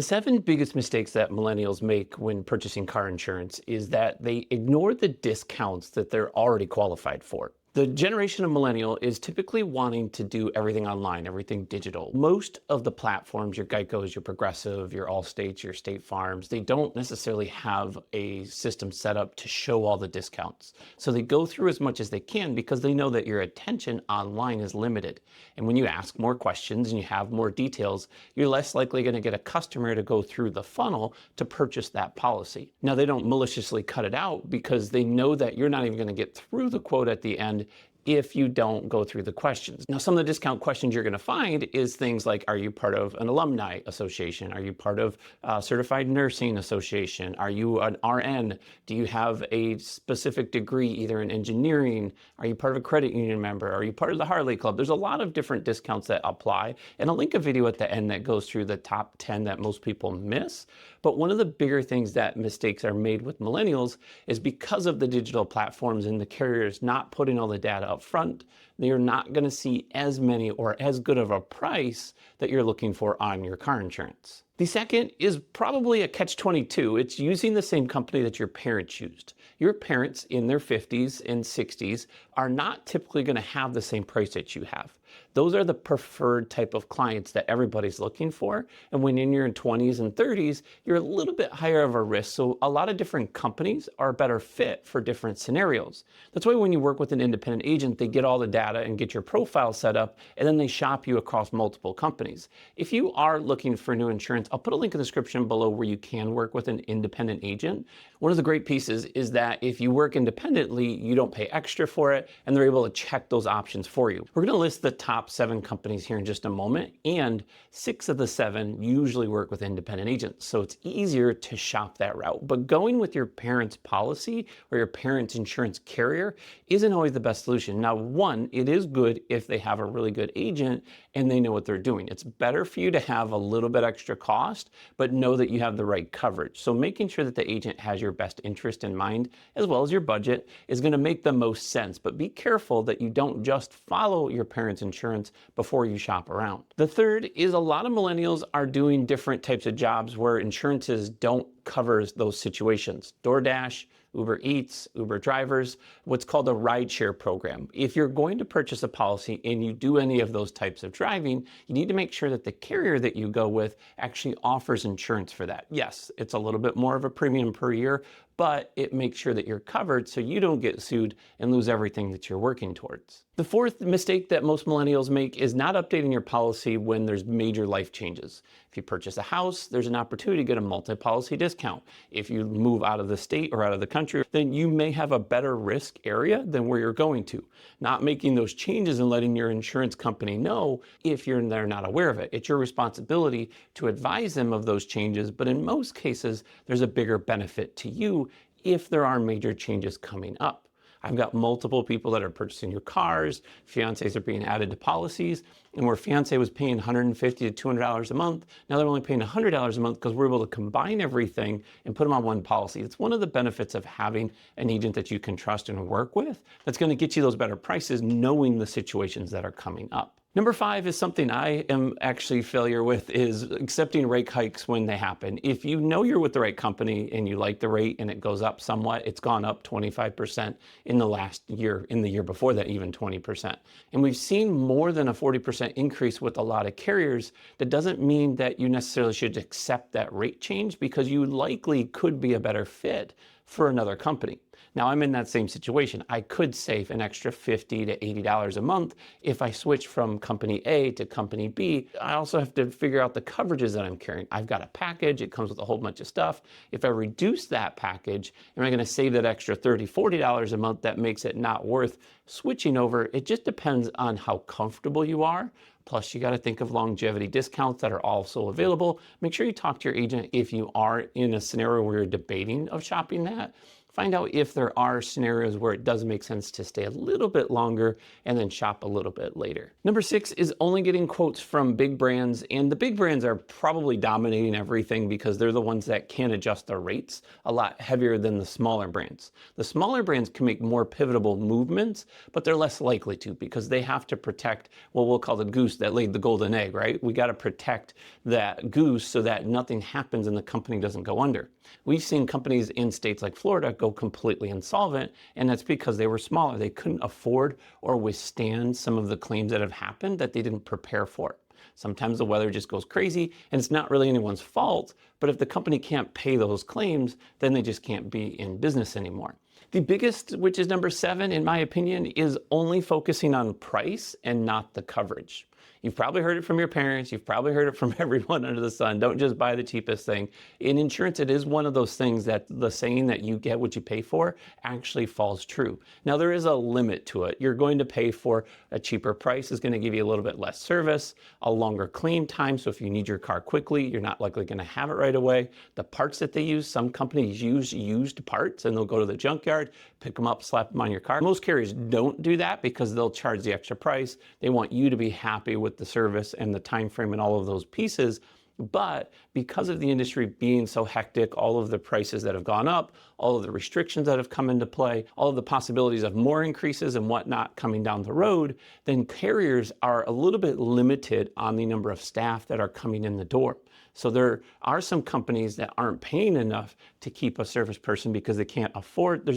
The seven biggest mistakes that millennials make when purchasing car insurance is that they ignore the discounts that they're already qualified for. The generation of millennial is typically wanting to do everything online, everything digital. Most of the platforms, your Geicos, your Progressive, your Allstates, your State Farms, they don't necessarily have a system set up to show all the discounts. So they go through as much as they can because they know that your attention online is limited. And when you ask more questions and you have more details, you're less likely going to get a customer to go through the funnel to purchase that policy. Now, they don't maliciously cut it out because they know that you're not even going to get through the quote at the end if you don't go through the questions. Now, some of the discount questions you're going to find is things like, are you part of an alumni association? Are you part of a certified nursing association? Are you an RN? Do you have a specific degree, either in engineering? Are you part of a credit union member? Are you part of the Harley Club? There's a lot of different discounts that apply, and I'll link a video at the end that goes through the top 10 that most people miss. But one of the bigger things that mistakes are made with millennials is because of the digital platforms and the carriers not putting all the data up front, you're not going to see as many or as good of a price that you're looking for on your car insurance. The second is probably a catch-22. It's using the same company that your parents used. Your parents in their 50s and 60s are not typically going to have the same price that you have. Those are the preferred type of clients that everybody's looking for. And when in your 20s and 30s, you're a little bit higher of a risk. So a lot of different companies are a better fit for different scenarios. That's why when you work with an independent agent, they get all the data and get your profile set up, and then they shop you across multiple companies. If you are looking for new insurance, I'll put a link in the description below where you can work with an independent agent. One of the great pieces is that if you work independently, you don't pay extra for it, and they're able to check those options for you. We're going to list the top 7 companies here in just a moment, and 6 of the 7 usually work with independent agents, so it's easier to shop that route. But going with your parents' policy or your parents' insurance carrier isn't always the best solution. Now, one, it is good if they have a really good agent and they know what they're doing. It's better for you to have a little bit extra cost, but know that you have the right coverage. So making sure that the agent has your best interest in mind, as well as your budget, is going to make the most sense. But be careful that you don't just follow your parents' insurance before you shop around. The third is a lot of millennials are doing different types of jobs where insurances don't cover those situations. DoorDash, Uber Eats, Uber drivers, what's called a rideshare program. If you're going to purchase a policy and you do any of those types of driving, you need to make sure that the carrier that you go with actually offers insurance for that. Yes, it's a little bit more of a premium per year, but it makes sure that you're covered so you don't get sued and lose everything that you're working towards. The fourth mistake that most millennials make is not updating your policy when there's major life changes. If you purchase a house, there's an opportunity to get a multi-policy discount. If you move out of the state or out of the country, then you may have a better risk area than where you're going to. Not making those changes and letting your insurance company know if they're not aware of it. It's your responsibility to advise them of those changes, but in most cases, there's a bigger benefit to you if there are major changes coming up. I've got multiple people that are purchasing new cars, fiancés are being added to policies, and where fiancé was paying $150 to $200 a month, now they're only paying $100 a month because we're able to combine everything and put them on one policy. It's one of the benefits of having an agent that you can trust and work with that's going to get you those better prices, knowing the situations that are coming up. Number 5 is something I am actually familiar with, is accepting rate hikes when they happen. If you know you're with the right company and you like the rate and it goes up somewhat, it's gone up 25% in the last year, in the year before that even 20%. And we've seen more than a 40% increase with a lot of carriers. That doesn't mean that you necessarily should accept that rate change, because you likely could be a better fit for another company. Now, I'm in that same situation. I could save an extra $50 to $80 a month if I switch from company A to company B. I also have to figure out the coverages that I'm carrying. I've got a package. It comes with a whole bunch of stuff. If I reduce that package, am I going to save that extra $30, $40 a month that makes it not worth switching over? It just depends on how comfortable you are. Plus, you got to think of longevity discounts that are also available. Make sure you talk to your agent if you are in a scenario where you're debating of shopping that. find out if there are scenarios where it does make sense to stay a little bit longer and then shop a little bit later. Number 6 is only getting quotes from big brands, and the big brands are probably dominating everything because they're the ones that can adjust their rates a lot heavier than the smaller brands. The smaller brands can make more pivotal movements, but they're less likely to because they have to protect what we'll call the goose that laid the golden egg, right? We got to protect that goose so that nothing happens and the company doesn't go under. We've seen companies in states like Florida go completely insolvent, and that's because they were smaller. They couldn't afford or withstand some of the claims that have happened that they didn't prepare for. Sometimes the weather just goes crazy and it's not really anyone's fault, but if the company can't pay those claims, then they just can't be in business anymore. The biggest, which is number 7, in my opinion, is only focusing on price and not the coverage. You've probably heard it from your parents. You've probably heard it from everyone under the sun. Don't just buy the cheapest thing. In insurance, it is one of those things that the saying that you get what you pay for actually falls true. Now, there is a limit to it. You're going to pay for a cheaper price is going to give you a little bit less service, a longer claim time. So if you need your car quickly, you're not likely going to have it right away. The parts that they use, some companies use used parts and they'll go to the junkyard, pick them up, slap them on your car. Most carriers don't do that because they'll charge the extra price. They want you to be happy with the service and the time frame and all of those pieces. But because of the industry being so hectic, all of the prices that have gone up, all of the restrictions that have come into play, all of the possibilities of more increases and whatnot coming down the road, then carriers are a little bit limited on the number of staff that are coming in the door. So there are some companies that aren't paying enough to keep a service person because they can't afford.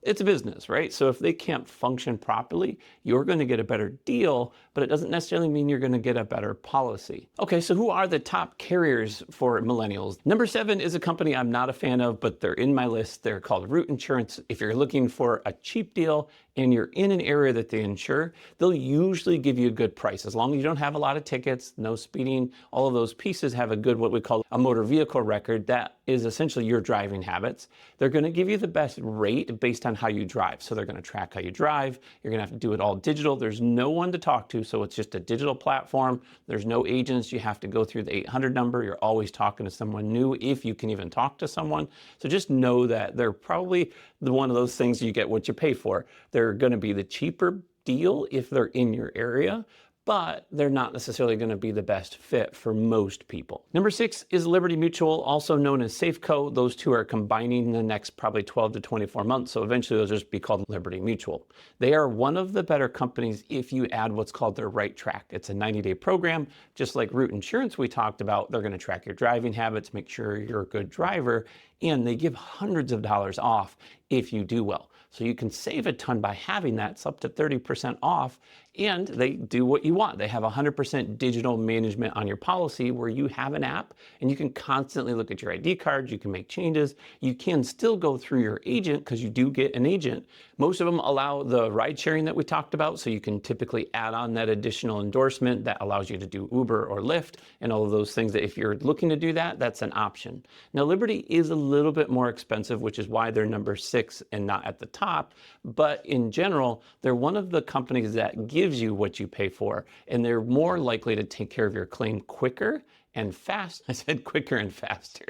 It's a business, right? So if they can't function properly, you're going to get a better deal, but it doesn't necessarily mean you're going to get a better policy. Okay, so who are the top carriers for millennials? Number 7 is a company I'm not a fan of, but they're in my list. They're called Root Insurance. If you're looking for a cheap deal and you're in an area that they insure, they'll usually give you a good price. As long as you don't have a lot of tickets, no speeding, all of those pieces have a good, what we call a motor vehicle record. That is essentially your driving habits. They're going to give you the best rate based on how you drive. So they're going to track how you drive. You're going to have to do it all digital. There's no one to talk to, so it's just a digital platform. There's no agents. You have to go through the 800 number. You're always talking to someone new if you can even talk to someone. So just know that they're probably one of those things you get what you pay for. They're going to be the cheaper deal if they're in your area, but they're not necessarily going to be the best fit for most people. Number 6 is Liberty Mutual, also known as Safeco. Those two are combining in the next probably 12 to 24 months, so eventually they'll just be called Liberty Mutual. They are one of the better companies if you add what's called their Right Track. It's a 90-day program, just like Root Insurance we talked about. They're going to track your driving habits, make sure you're a good driver, and they give hundreds of dollars off if you do well. So you can save a ton by having that. It's up to 30% off, and they do what you want. They have 100% digital management on your policy where you have an app and you can constantly look at your ID cards, you can make changes. You can still go through your agent because you do get an agent. Most of them allow the ride sharing that we talked about, so you can typically add on that additional endorsement that allows you to do Uber or Lyft and all of those things that if you're looking to do that, that's an option. Now, Liberty is a little bit more expensive, which is why they're number 6 and not at the top. But in general, they're one of the companies that gives you what you pay for, and they're more likely to take care of your claim quicker and fast. I said quicker and faster.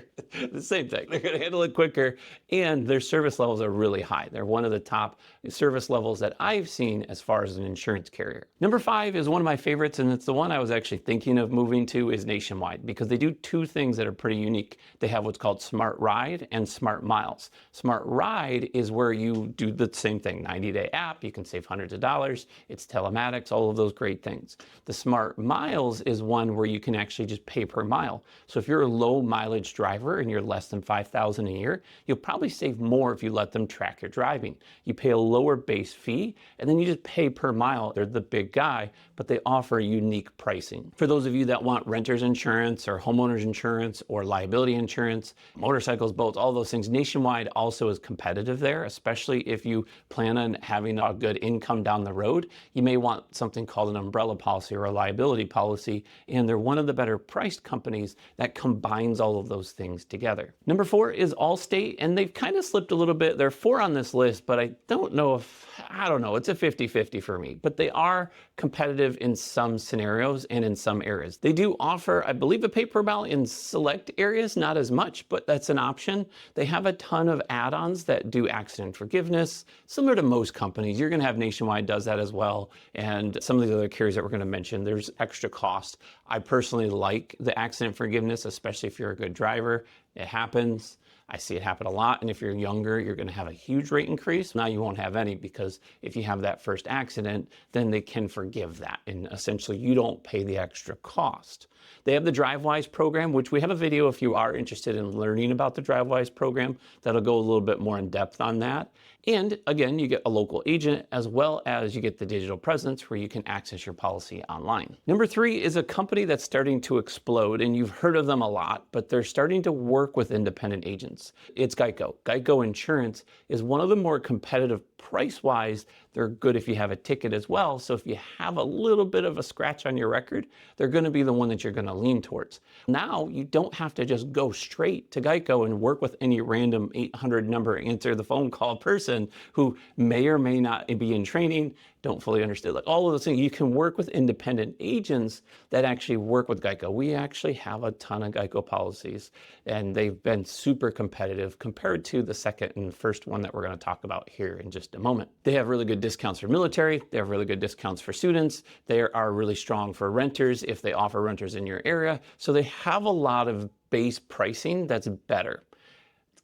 The same thing. They're going to handle it quicker, and their service levels are really high. They're one of the top service levels that I've seen as far as an insurance carrier. Number 5 is one of my favorites, and it's the one I was actually thinking of moving to, is Nationwide, because they do two things that are pretty unique. They have what's called Smart Ride and Smart Miles. Smart Ride is where you do the same thing, 90-day app, you can save hundreds of dollars, it's telematics, all of those great things. The Smart Miles is one where you can actually just pay per mile. So if you're a low mileage driver and you're less than 5,000 a year, you'll probably save more if you let them track your driving. You pay a lower base fee and then you just pay per mile. They're the big guy, but they offer unique pricing. For those of you that want renter's insurance or homeowner's insurance or liability insurance, motorcycles, boats, all those things, Nationwide also is competitive there, especially if you plan on having a good income down the road. You may want something called an umbrella policy or a liability policy, and they're one of the better priced insurance companies that combines all of those things together. Number 4 is Allstate, and they've kind of slipped a little bit. They're 4 on this list, but I don't know, it's a 50-50 for me. But they are competitive in some scenarios and in some areas. They do offer, I believe, a pay-per-mile in select areas, not as much, but that's an option. They have a ton of add-ons that do accident forgiveness, similar to most companies. You're going to have Nationwide does that as well, and some of the other carriers that we're going to mention, there's extra cost. I personally like the accident forgiveness, especially if you're a good driver. It happens. I see it happen a lot, and if you're younger, you're going to have a huge rate increase. Now you won't have any, because if you have that first accident, then they can forgive that, and essentially you don't pay the extra cost. They have the DriveWise program, which we have a video if you are interested in learning about the DriveWise program. That'll go a little bit more in depth on that. And again, you get a local agent, as well as you get the digital presence where you can access your policy online. Number 3 is a company that's starting to explode, and you've heard of them a lot, but they're starting to work with independent agents. It's Geico. Geico Insurance is one of the more competitive price-wise. They're good if you have a ticket as well. So if you have a little bit of a scratch on your record, they're going to be the one that you're going to lean towards. Now, you don't have to just go straight to Geico and work with any random 800 number answer the phone call person who may or may not be in training, don't fully understand, like all of those things. You can work with independent agents that actually work with Geico. We actually have a ton of Geico policies, and they've been super competitive compared to the second and first one that we're going to talk about here in just a moment. They have really good discounts for military. They have really good discounts for students. They are really strong for renters if they offer renters in your area. So they have a lot of base pricing that's better.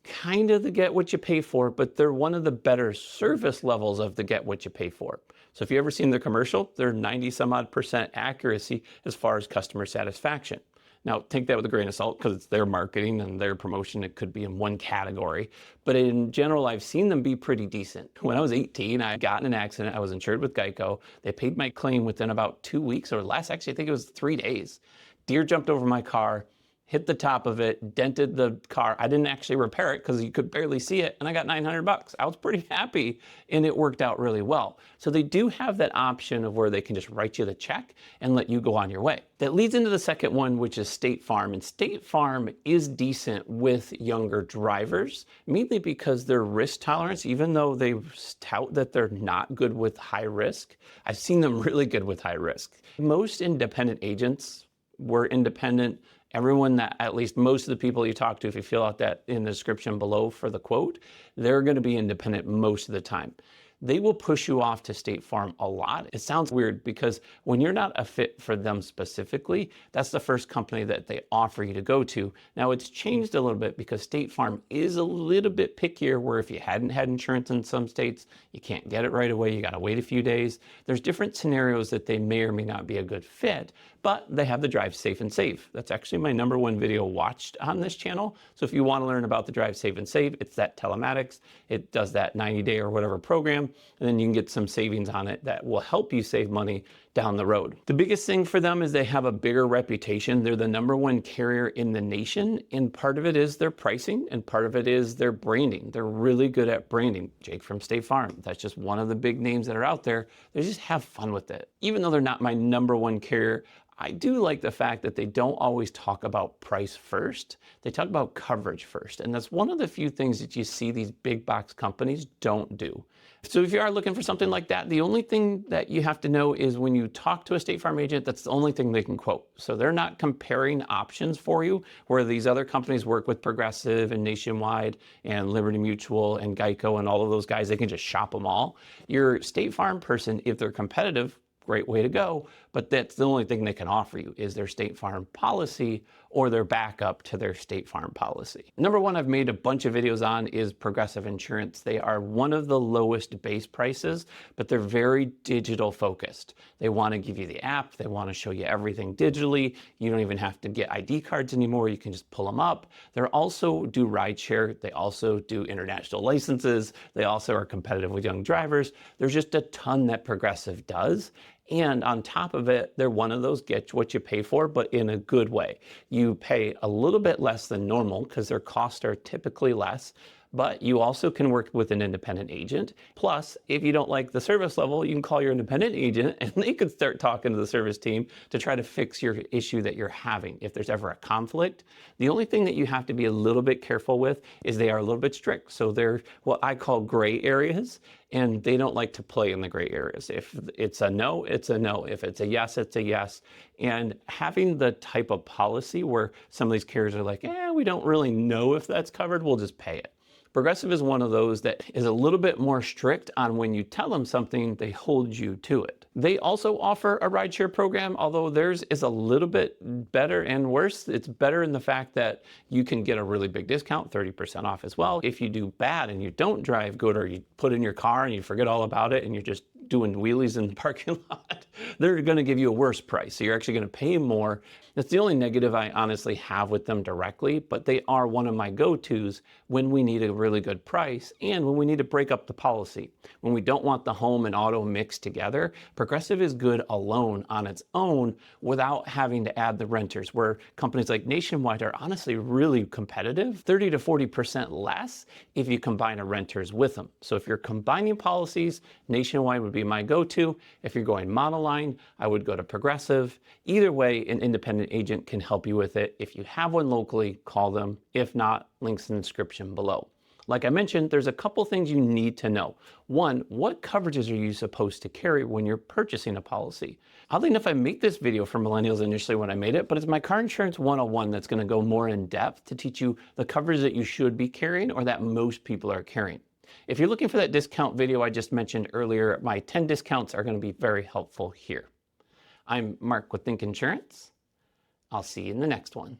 Kind of the get what you pay for, but they're one of the better service levels of the get what you pay for. So if you ever seen their commercial, they're 90-some-odd% accuracy as far as customer satisfaction. Now, take that with a grain of salt, because it's their marketing and their promotion. It could be in one category. But in general, I've seen them be pretty decent. When I was 18, I got in an accident. I was insured with Geico. They paid my claim within about 2 weeks or less. Actually, I think it was 3 days. Deer jumped over my car, hit the top of it, dented the car. I didn't actually repair it because you could barely see it, and I got $900. I was pretty happy, and it worked out really well. So they do have that option of where they can just write you the check and let you go on your way. That leads into the second one, which is State Farm. And State Farm is decent with younger drivers, mainly because their risk tolerance, even though they tout that they're not good with high risk, I've seen them really good with high risk. Most independent agents were independent. Everyone that, at least most of the people you talk to, if you fill out that in the description below for the quote, they're going to be independent most of the time. They will push you off to State Farm a lot. It sounds weird because when you're not a fit for them specifically, that's the first company that they offer you to go to. Now, it's changed a little bit because State Farm is a little bit pickier, where if you hadn't had insurance in some states, you can't get it right away. You got to wait a few days. There's different scenarios that they may or may not be a good fit, but they have the Drive Safe and Save. That's actually my #1 video watched on this channel. So if you want to learn about the Drive Safe and Save, it's that telematics. It does that 90-day or whatever program, and then you can get some savings on it that will help you save money down the road. The biggest thing for them is they have a bigger reputation. They're the #1 carrier in the nation, and part of it is their pricing, and part of it is their branding. They're really good at branding. Jake from State Farm, that's just one of the big names that are out there. They just have fun with it. Even though they're not my #1 carrier, I do like the fact that they don't always talk about price first. They talk about coverage first. And that's one of the few things that you see these big box companies don't do. So if you are looking for something like that, the only thing that you have to know is when you talk to a State Farm agent, that's the only thing they can quote. So they're not comparing options for you, where these other companies work with Progressive and Nationwide and Liberty Mutual and Geico and all of those guys. They can just shop them all. Your State Farm person, if they're competitive, great way to go, but that's the only thing they can offer you is their State Farm policy or their backup to their State Farm policy. #1 I've made a bunch of videos on is Progressive Insurance. They are one of the lowest base prices, but they're very digital focused. They want to give you the app. They want to show you everything digitally. You don't even have to get ID cards anymore. You can just pull them up. They also do rideshare. They also do international licenses. They also are competitive with young drivers. There's just a ton that Progressive does. And on top of it, they're one of those get what you pay for, but in a good way. You pay a little bit less than normal because their costs are typically less, But you also can work with an independent agent. Plus, if you don't like the service level, you can call your independent agent and they could start talking to the service team to try to fix your issue that you're having. If there's ever a conflict, the only thing that you have to be a little bit careful with is they are a little bit strict. So they're what I call gray areas, and they don't like to play in the gray areas. If it's a no, it's a no. If it's a yes, it's a yes. And having the type of policy where some of these carriers are like, we don't really know if that's covered, we'll just pay it. Progressive is one of those that is a little bit more strict on when you tell them something, they hold you to it. They also offer a rideshare program, although theirs is a little bit better and worse. It's better in the fact that you can get a really big discount, 30% off as well. If you do bad and you don't drive good, or you put in your car and you forget all about it and you're just doing wheelies in the parking lot, they're going to give you a worse price. So you're actually going to pay more. That's the only negative I honestly have with them directly, but they are one of my go-tos when we need a really good price and when we need to break up the policy. When we don't want the home and auto mixed together, Progressive is good alone on its own without having to add the renters, where companies like Nationwide are honestly really competitive, 30 to 40% less if you combine a renters with them. So if you're combining policies, Nationwide would be my go-to. If you're going monoline, I would go to Progressive. Either way, an independent agent can help you with it. If you have one locally, call them. If not, links in the description below. Like I mentioned, there's a couple things you need to know. One, what coverages are you supposed to carry when you're purchasing a policy? Oddly enough, I made this video for Millennials initially when I made it, but it's my Car Insurance 101 that's going to go more in depth to teach you the coverage that you should be carrying or that most people are carrying. If you're looking for that discount video I just mentioned earlier, my 10 discounts are going to be very helpful here. I'm Mark with Think Insurance. I'll see you in the next one.